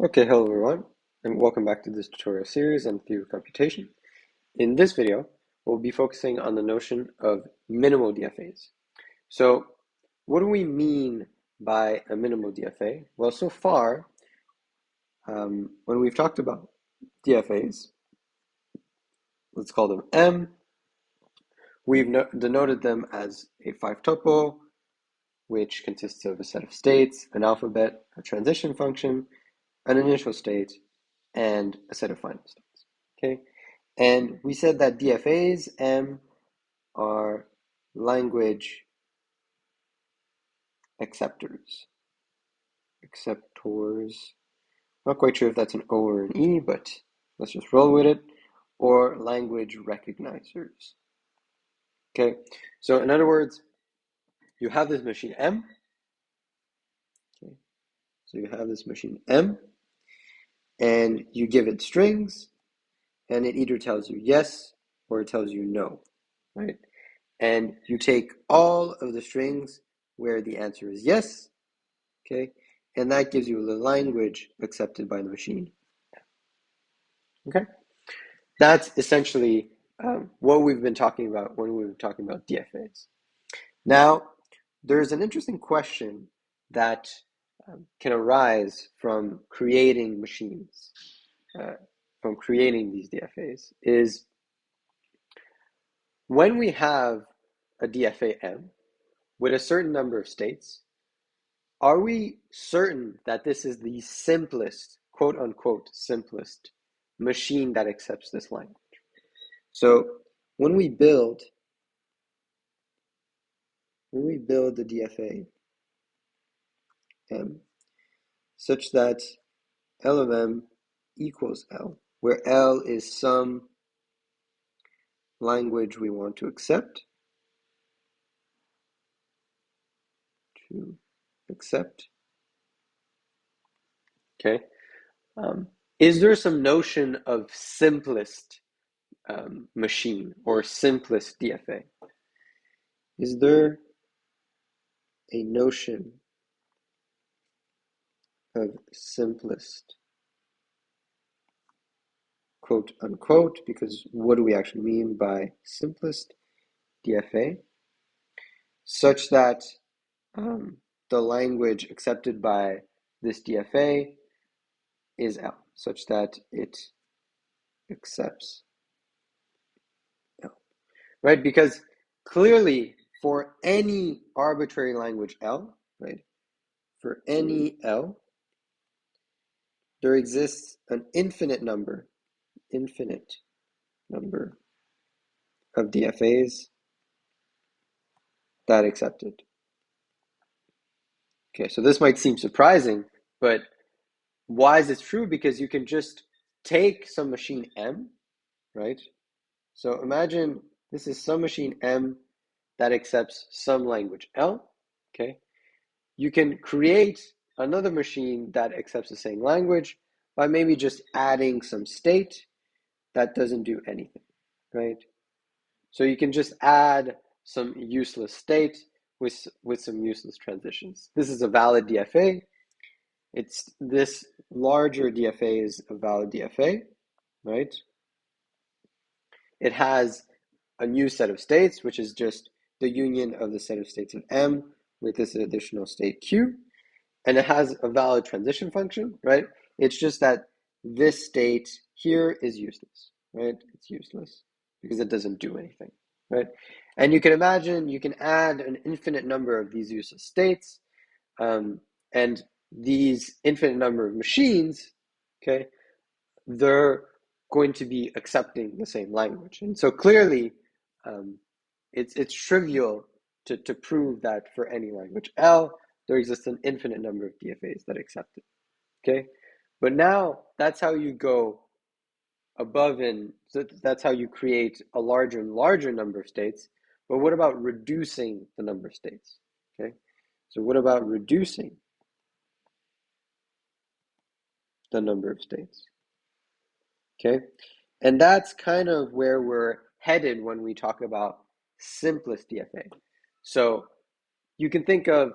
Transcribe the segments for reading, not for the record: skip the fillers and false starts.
Okay, hello everyone, and welcome back to this tutorial series on theory of computation. In this video, we'll be focusing on the notion of minimal DFAs. So, what do we mean by a minimal DFA? Well, so far, when we've talked about DFAs, let's call them M, we've denoted them as a five-tuple, which consists of a set of states, an alphabet, a transition function, an initial state, and a set of final states. Okay, and we said that DFAs, M, are language acceptors. Acceptors. Not quite sure if that's an O or an E, but let's just roll with it. Or language recognizers. Okay, so in other words, you have this machine M. Okay, so you have this machine M, and you give it strings, and it either tells you yes or it tells you no, right? And you take all of the strings where the answer is yes, okay, and that gives you the language accepted by the machine. Okay, that's essentially what we've been talking about when we were talking about DFAs. Now, there's an interesting question that can arise from creating machines, from creating these DFAs, is when we have a DFA M with a certain number of states, are we certain that this is the simplest, quote unquote, simplest machine that accepts this language? So when we build the DFA M such that L of M equals L, where L is some language we want to accept, okay? Is there some notion of simplest machine or simplest DFA? Is there a notion of simplest, quote unquote, because what do we actually mean by simplest DFA? Such that the language accepted by this DFA is L, such that it accepts L, right? Because clearly for any arbitrary language L, right, for any L, there exists an infinite number of DFAs that accept it. Okay, so this might seem surprising, but why is this true? Because you can just take some machine M, right? So imagine this is some machine M that accepts some language L, okay? You can create another machine that accepts the same language by maybe just adding some state that doesn't do anything, right? So you can just add some useless state with some useless transitions. This is a valid DFA. It's this larger DFA is a valid DFA, right? It has a new set of states, which is just the union of the set of states of M with this additional state Q. And it has a valid transition function, right? It's just that this state here is useless, right? It's useless because it doesn't do anything, right? And you can imagine you can add an infinite number of these useless states, and these infinite number of machines, okay, they're going to be accepting the same language. And so clearly, it's trivial to prove that for any language L, there exists an infinite number of DFAs that accept it, okay? But now that's how you go above, and so that's how you create a larger and larger number of states. But what about reducing the number of states, okay? So what about reducing the number of states, okay? And that's kind of where we're headed when we talk about simplest DFA. So you can think of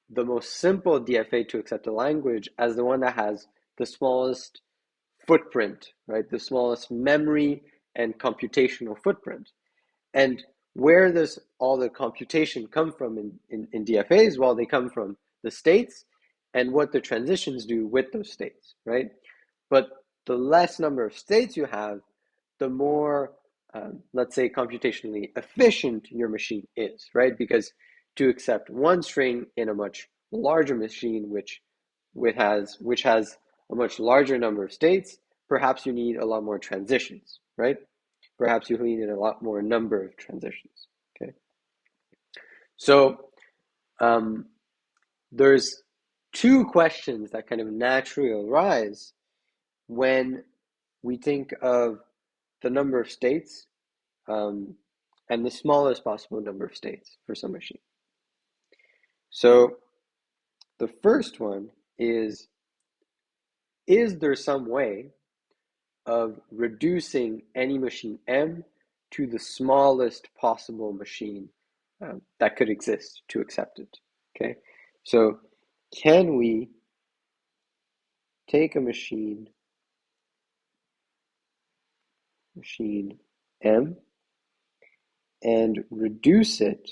the most simple DFA to accept a language as the one that has the smallest footprint, right? The smallest memory and computational footprint. And where does all the computation come from in DFAs? Well, they come from the states and what the transitions do with those states, right? But the less number of states you have, the more, let's say, computationally efficient your machine is, right? Because to accept one string in a much larger machine, which has a much larger number of states, perhaps you need a lot more transitions, right? Perhaps you need a lot more number of transitions, okay? So there's two questions that kind of naturally arise when we think of the number of states and the smallest possible number of states for some machine. So the first one is there some way of reducing any machine M to the smallest possible machine that could exist to accept it, okay? So can we take a machine M and reduce it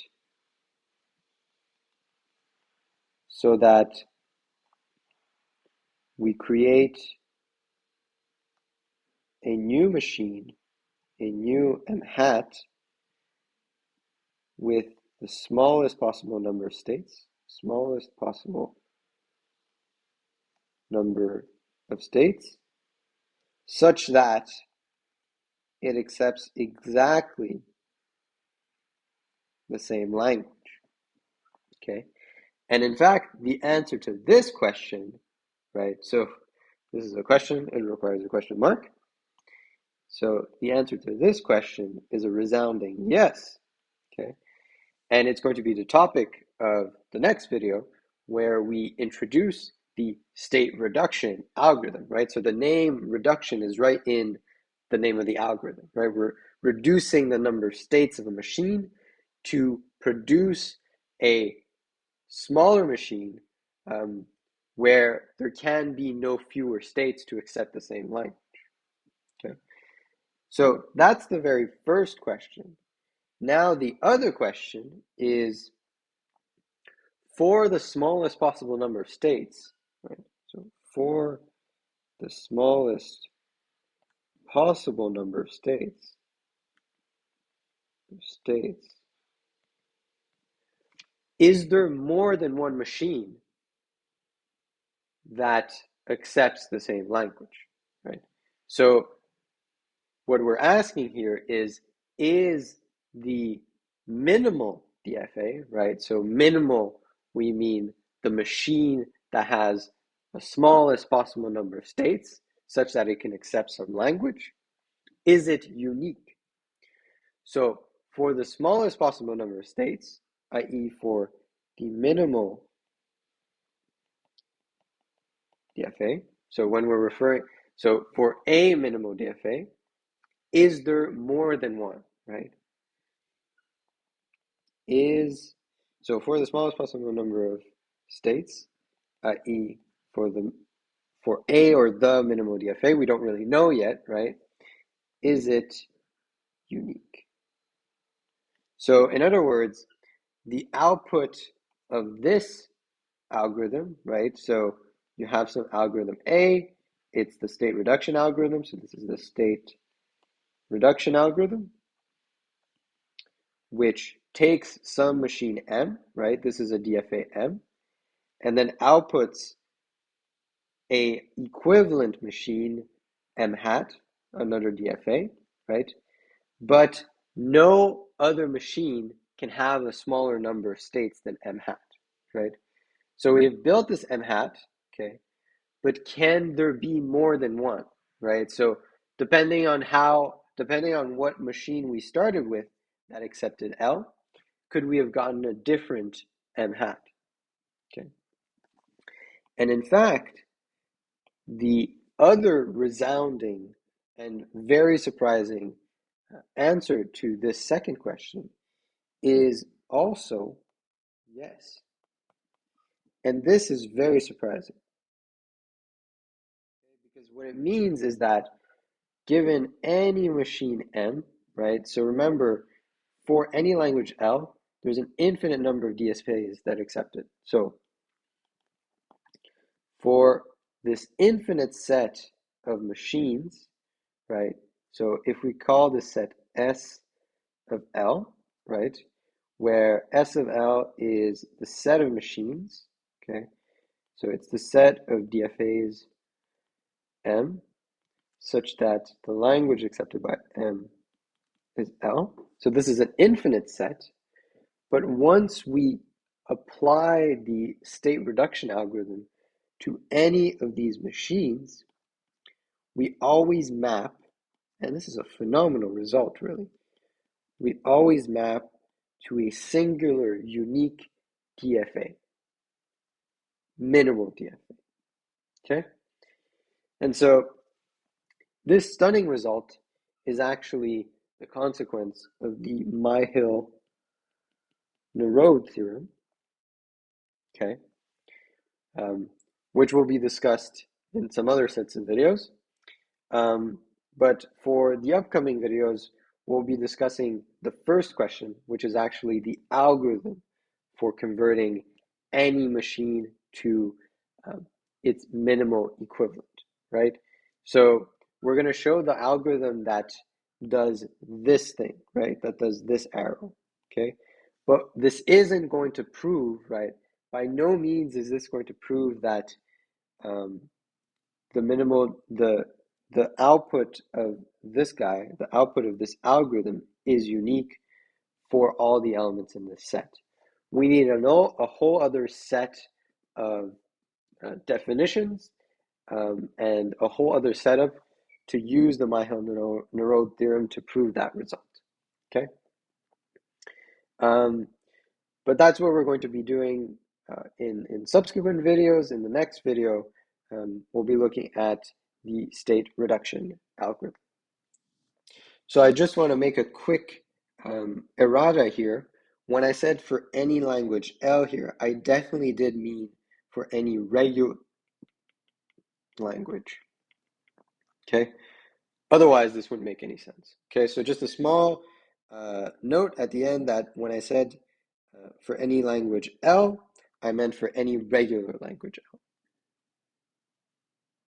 so that we create a new machine, a new M hat with the smallest possible number of states, such that it accepts exactly the same language, okay? And in fact, the answer to this question, right? So this is a question, it requires a question mark. So the answer to this question is a resounding yes, okay? And it's going to be the topic of the next video where we introduce the state reduction algorithm, right? So the name reduction is right in the name of the algorithm, right? We're reducing the number of states of a machine to produce a smaller machine where there can be no fewer states to accept the same language, okay? So that's the very first question. Now the other question is, for the smallest possible number of states, right? So for the smallest possible number of states, is there more than one machine that accepts the same language, right? So what we're asking here is the minimal DFA, right? So minimal, we mean the machine that has the smallest possible number of states such that it can accept some language. Is it unique? So for the smallest possible number of states, i.e. for the minimal DFA, so when we're referring, so for a minimal DFA, is there more than one, right? So for the smallest possible number of states, i.e. for a or the minimal DFA, we don't really know yet, right? Is it unique? So in other words, the output of this algorithm, right? So you have some algorithm A, it's the state reduction algorithm. So this is the state reduction algorithm, which takes some machine M, right? This is a DFA M, and then outputs a equivalent machine M hat, another DFA, right? But no other machine can have a smaller number of states than M hat, right? So we have built this M hat, okay, but can there be more than one, right? So depending on what machine we started with that accepted L, could we have gotten a different M hat, okay? And in fact, the other resounding and very surprising answer to this second question is also yes. And this is very surprising. Because what it means is that given any machine M, right? So remember, for any language L, there's an infinite number of DFAs that accept it. So for this infinite set of machines, right? So if we call this set S of L, right? Where S of L is the set of machines, okay? So it's the set of DFAs M such that the language accepted by M is L. So this is an infinite set, but once we apply the state reduction algorithm to any of these machines, we always map, and this is a phenomenal result, really. We always map to a singular, unique DFA, minimal DFA, okay? And so this stunning result is actually the consequence of the Myhill-Nerode theorem, okay? Which will be discussed in some other sets of videos. But for the upcoming videos, we'll be discussing the first question, which is actually the algorithm for converting any machine to its minimal equivalent, right? So we're going to show the algorithm that does this thing, right? That does this arrow, okay? But this isn't going to prove, right? By no means is this going to prove that the output of this guy, the output of this algorithm is unique for all the elements in this set. We need a whole other set of definitions and a whole other setup to use the Myhill-Nerode theorem to prove that result, okay? But that's what we're going to be doing in subsequent videos. In the next video, we'll be looking at the state reduction algorithm. So I just want to make a quick errata here. When I said for any language L here, I definitely did mean for any regular language, okay? Otherwise, this wouldn't make any sense, okay? So just a small note at the end that when I said for any language L, I meant for any regular language L.